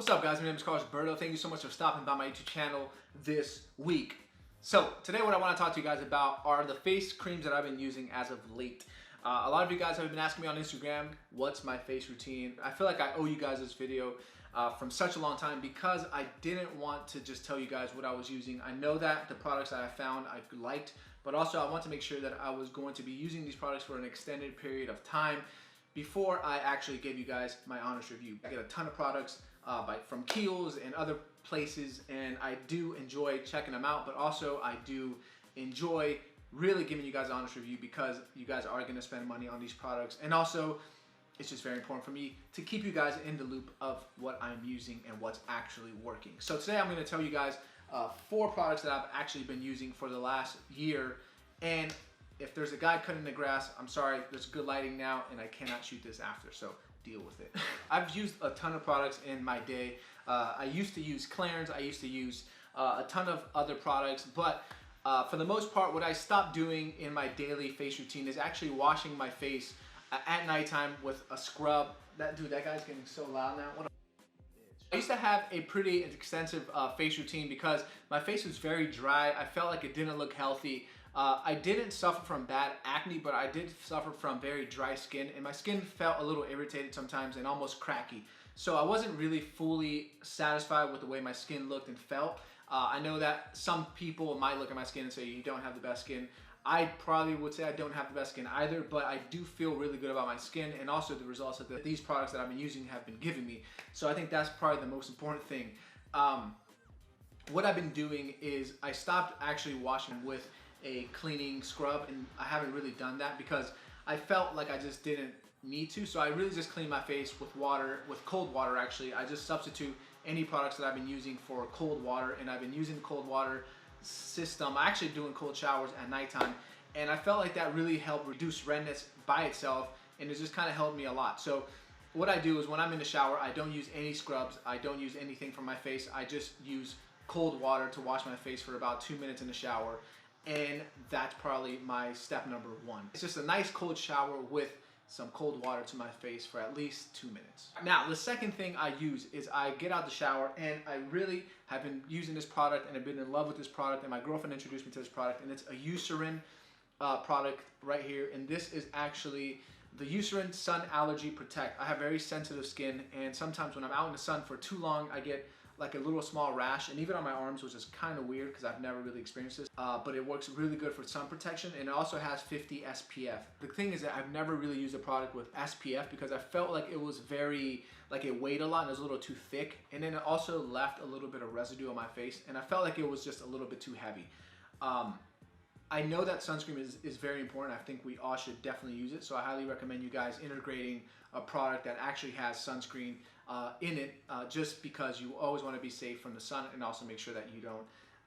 What's up, guys? My name is Carlos Berto. Thank you so much for stopping by my YouTube channel this week. So today what I want to talk to you guys about are the face creams that I've been using as of late. A lot of you guys have been asking me on Instagram, what's my face routine? I feel like I owe you guys this video from such a long time because I didn't want to just tell you guys what I was using. I know that the products that I found I liked, but also I want to make sure that I was going to be using these products for an extended period of time before I actually give you guys my honest review. I get a ton of products from Kiehls and other places, and I do enjoy checking them out, but also I do enjoy really giving you guys an honest review because you guys are going to spend money on these products, and also it's just very important for me to keep you guys in the loop of what I'm using and what's actually working. So today I'm going to tell you guys 4 products that I've actually been using for the last year, and if there's a guy cutting the grass, I'm sorry, there's good lighting now and I cannot shoot this after, so deal with it. I've used a ton of products in my day. I used to use Clarins, I used to use a ton of other products, but for the most part, what I stopped doing in my daily face routine is actually washing my face at nighttime with a scrub. That guy's getting so loud now. What a bitch. I used to have a pretty extensive face routine because my face was very dry. I felt like it didn't look healthy. I didn't suffer from bad acne, but I did suffer from very dry skin, and my skin felt a little irritated sometimes and almost cracky. So I wasn't really fully satisfied with the way my skin looked and felt. I know that some people might look at my skin and say you don't have the best skin. I probably would say I don't have the best skin either, but I do feel really good about my skin and also the results that these products that I've been using have been giving me. So I think that's probably the most important thing. What I've been doing is I stopped actually washing with a cleaning scrub, and I haven't really done that because I felt like I just didn't need to. So I really just clean my face with water, with cold water actually. I just substitute any products that I've been using for cold water, and I've been using the cold water system. I'm actually doing cold showers at nighttime, and I felt like that really helped reduce redness by itself, and it just kind of helped me a lot. So what I do is when I'm in the shower, I don't use any scrubs, I don't use anything for my face. I just use cold water to wash my face for about 2 minutes in the shower, and that's probably my step number 1. It's just a nice cold shower with some cold water to my face for at least 2 minutes. Now, the second thing I use is I get out the shower, and I really have been using this product, and I've been in love with this product, and my girlfriend introduced me to this product, and it's a Eucerin product right here, and this is actually the Eucerin Sun Allergy Protect. I have very sensitive skin, and sometimes when I'm out in the sun for too long, I get like a little small rash, and even on my arms, which is kind of weird because I've never really experienced this, but it works really good for sun protection, and it also has 50 SPF. The thing is that I've never really used a product with SPF because I felt like it was very, like it weighed a lot and it was a little too thick, and then it also left a little bit of residue on my face, and I felt like it was just a little bit too heavy. I know that sunscreen is very important. I think we all should definitely use it, so I highly recommend you guys integrating a product that actually has sunscreen in it, just because you always want to be safe from the sun, and also make sure that you don't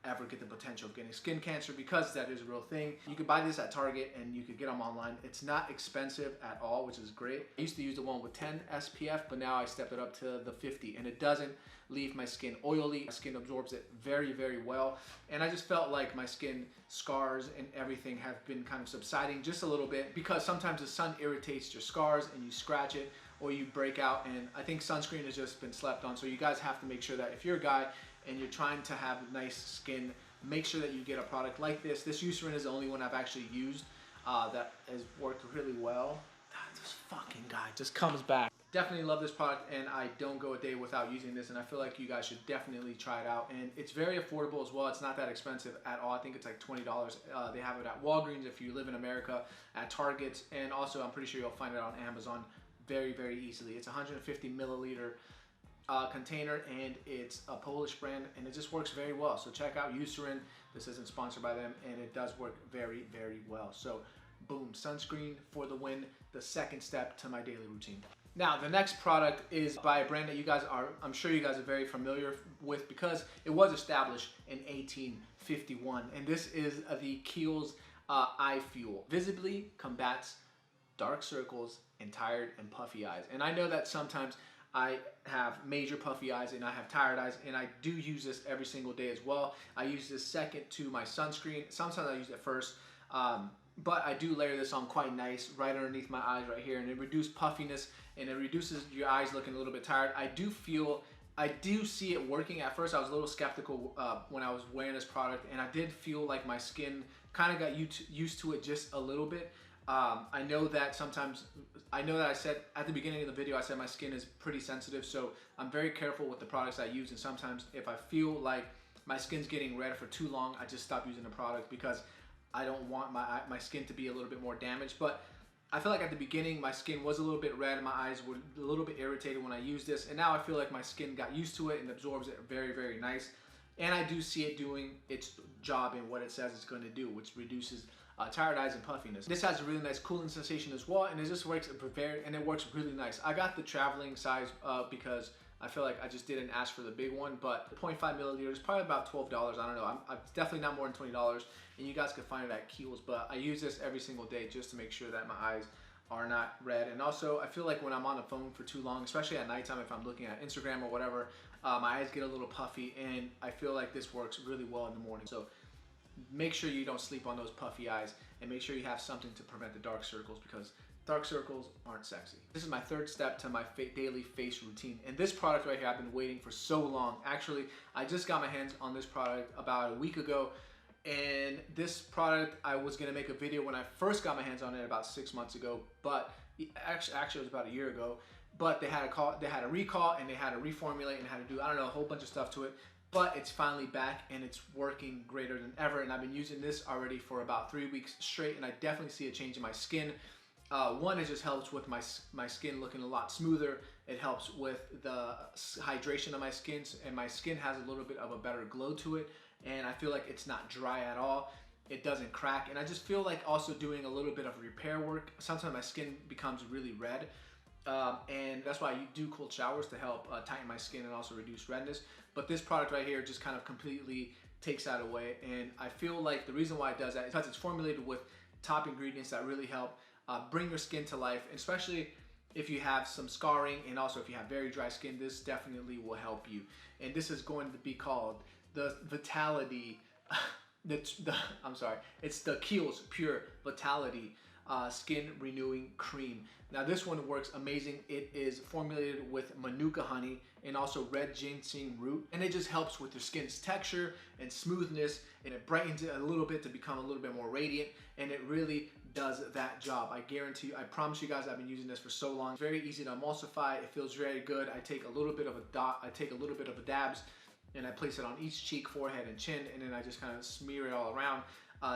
ever get the potential of getting skin cancer, because that is a real thing. You can buy this at Target and you can get them online. It's not expensive at all, which is great. I used to use the one with 10 SPF, but now I stepped it up to the 50, and it doesn't leave my skin oily. My skin absorbs it very, very well, and I just felt like my skin scars and everything have been kind of subsiding just a little bit, because sometimes the sun irritates your scars and you scratch it or you break out, and I think sunscreen has just been slept on. So you guys have to make sure that if you're a guy and you're trying to have nice skin, make sure that you get a product like this. This Eucerin is the only one I've actually used that has worked really well. This fucking guy just comes back. Definitely love this product, and I don't go a day without using this, and I feel like you guys should definitely try it out. And it's very affordable as well. It's not that expensive at all. I think it's like $20. They have it at Walgreens if you live in America, at Target, and also I'm pretty sure you'll find it on Amazon very, very easily. It's a 150 milliliter container, and it's a Polish brand, and it just works very well. So check out Eucerin. This isn't sponsored by them, and it does work very, very well. So boom, sunscreen for the win, the second step to my daily routine. Now, the next product is by a brand that you guys are, I'm sure you guys are very familiar with because it was established in 1851, and this is the Kiehls Eye Fuel. Visibly combats dark circles and tired and puffy eyes. And I know that sometimes I have major puffy eyes and I have tired eyes, and I do use this every single day as well. I use this second to my sunscreen. Sometimes I use it first, but I do layer this on quite nice right underneath my eyes right here, and it reduces puffiness and it reduces your eyes looking a little bit tired. I I do see it working. At first I was a little skeptical when I was wearing this product, and I did feel like my skin kind of got used to it just a little bit. I know that sometimes, I know that I said at the beginning of the video, I said my skin is pretty sensitive, so I'm very careful with the products I use, and sometimes if I feel like my skin's getting red for too long, I just stop using the product because I don't want my skin to be a little bit more damaged. But I feel like at the beginning my skin was a little bit red and my eyes were a little bit irritated when I used this, and now I feel like my skin got used to it and absorbs it very, very nice. And I do see it doing its job in what it says it's going to do, which reduces tired eyes and puffiness. This has a really nice cooling sensation as well, and it just works it works really nice. I got the traveling size because I feel like I just didn't ask for the big one, but 0.5 milliliters, probably about $12. I don't know. I'm definitely not more than $20, and you guys can find it at Kiehls. But I use this every single day just to make sure that my eyes are not red. And also, I feel like when I'm on the phone for too long, especially at nighttime, if I'm looking at Instagram or whatever, my eyes get a little puffy, and I feel like this works really well in the morning. So make sure you don't sleep on those puffy eyes, and make sure you have something to prevent the dark circles, because dark circles aren't sexy. This is my third step to my daily face routine, and this product right here I've been waiting for so long. Actually, I just got my hands on this product about a week ago, and this product I was gonna make a video when I first got my hands on it about 6 months ago, but actually it was about a year ago. But they had a recall, and they had to reformulate and had to do, I don't know, a whole bunch of stuff to it. But it's finally back, and it's working greater than ever. And I've been using this already for about 3 weeks straight, and I definitely see a change in my skin. One, it just helps with my skin looking a lot smoother. It helps with the hydration of my skin, and my skin has a little bit of a better glow to it. And I feel like it's not dry at all. It doesn't crack. And I just feel like also doing a little bit of repair work. Sometimes my skin becomes really red. And that's why you do cold showers to help tighten my skin and also reduce redness. But this product right here just kind of completely takes that away. And I feel like the reason why it does that is because it's formulated with top ingredients that really help bring your skin to life, especially if you have some scarring, and also if you have very dry skin. This definitely will help you. And this is going to be called the Vitality, I'm sorry, it's the Kiehls Pure Vitality Skin Renewing Cream. Now this one works amazing. It is formulated with manuka honey and also red ginseng root, and it just helps with your skin's texture and smoothness, and it brightens it a little bit to become a little bit more radiant, and it really does that job. I guarantee you, I promise you guys, I've been using this for so long. It's very easy to emulsify. It feels very good. I take a little bit of a dabs, and I place it on each cheek, forehead, and chin, and then I just kind of smear it all around.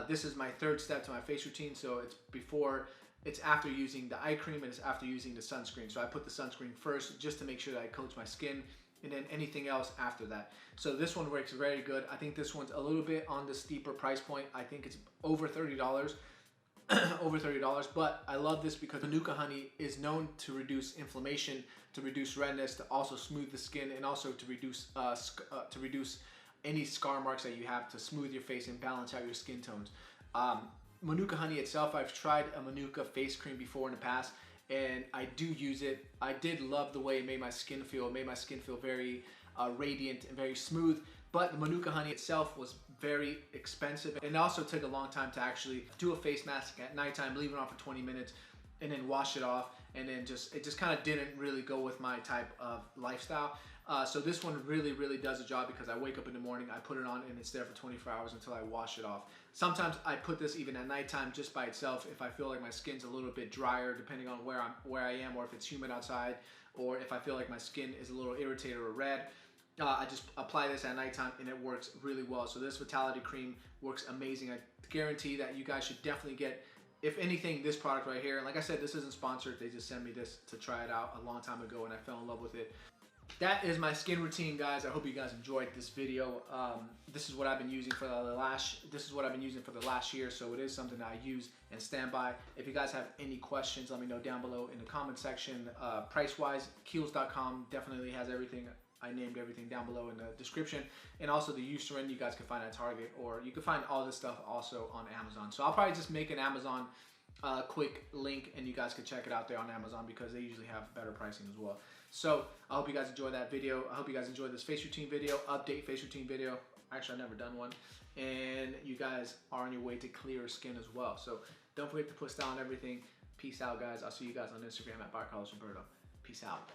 This is my third step to my face routine, so it's after using the eye cream, and it's after using the sunscreen. So I put the sunscreen first just to make sure that I coat my skin, and then anything else after that. So this one works very good. I think this one's a little bit on the steeper price point. I think it's over $30. Over $30, but I love this because manuka honey is known to reduce inflammation, to reduce redness, to also smooth the skin, and also to reduce any scar marks that you have, to smooth your face and balance out your skin tones. Manuka honey itself, I've tried a manuka face cream before in the past, and I do use it. I did love the way it made my skin feel. It made my skin feel very radiant and very smooth, but the manuka honey itself was very expensive, and it also took a long time to actually do a face mask at nighttime, leave it on for 20 minutes, and then wash it off, and then it just kind of didn't really go with my type of lifestyle. So this one really does the job, because I wake up in the morning, I put it on, and it's there for 24 hours until I wash it off. Sometimes I put this even at nighttime just by itself if I feel like my skin's a little bit drier, depending on where I am, or if it's humid outside, or if I feel like my skin is a little irritated or red. I just apply this at nighttime, and it works really well. So this Vitality Cream works amazing. I guarantee that you guys should definitely get, if anything, this product right here. And like I said, this isn't sponsored. They just sent me this to try it out a long time ago, and I fell in love with it. That is my skin routine, guys. I hope you guys enjoyed this video. This is what I've been using for the last year, so it is something that I use and stand by. If you guys have any questions, let me know down below in the comment section. Price-wise, Kiehls.com definitely has everything. I named everything down below in the description, and also the Eucerin you guys can find at Target, or you can find all this stuff also on Amazon. So I'll probably just make an Amazon quick link, and you guys can check it out there on Amazon, because they usually have better pricing as well. So I hope you guys enjoyed that video. I hope you guys enjoyed this face routine video, update face routine video. Actually, I've never done one, and you guys are on your way to clearer skin as well. So don't forget to push down everything. Peace out, guys. I'll see you guys on Instagram at @BarCarlosRoberto. Peace out.